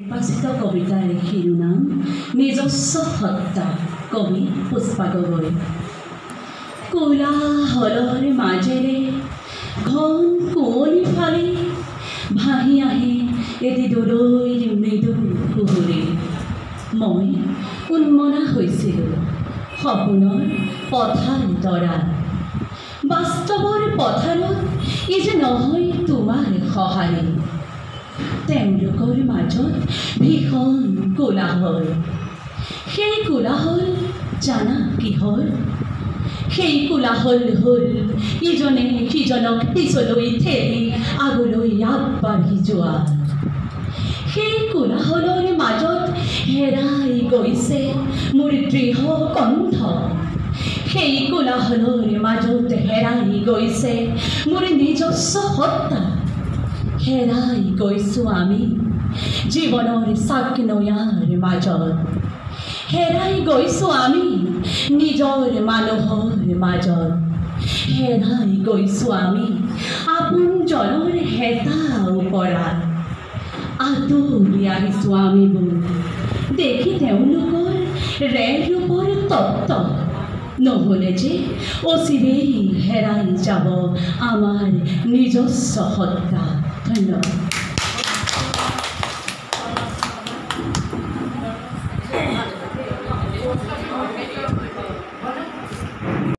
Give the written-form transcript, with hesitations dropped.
নিৰ্বাচিত কবিতাৰ শিৰোনাম নিজস্ব সত্তা। কবি পুষ্পা গগৈ। কোলাহলৰ মাজেৰে ঘন কুঁৱলী ফালি ভাহি আহে এটি দূৰৈৰ মৃদু কুহুৰি। মই উন্মনা হৈছিলোঁ সপোনৰ পথাৰ তৰা। বাস্তৱৰ পথাৰত ই যে নহয় তোমাৰ সঁহাৰি। তেওঁলোকৰ মাজত ভীষণ কোলাহল। সেই কোলাহল জানা কিহৰ? সেই কোলাহল হ'ল ইজনে সিজনক পিছলৈ ঠেলি আগলৈ আগবাঢ়ি যোৱা। সেই কোলাহলৰ মাজত হেৰাই গৈছে মোৰ দৃঢ় কণ্ঠ। সেই কোলাহলৰ মাজত হেৰাই গৈছে মোৰ নিজস্ব সত্তা। হেৰাই গৈছোঁ আমি জীৱনৰ চাকনৈয়াৰ মাজত। হেৰাই গৈছোঁ আমি নিজৰ মানুহৰ মাজত। হেৰাই গৈছোঁ আমি আপোনজনৰ হেতা ওপৰত। আঁতৰি আহিছোঁ আমিবোৰ দেখি তেওঁলোকৰ ৰেৰূপৰ তত্ত্ব। নহ'লে যে অচিৰেই হেৰাই যাব আমাৰ নিজস্ব সত্তা। ধন্যবাদ।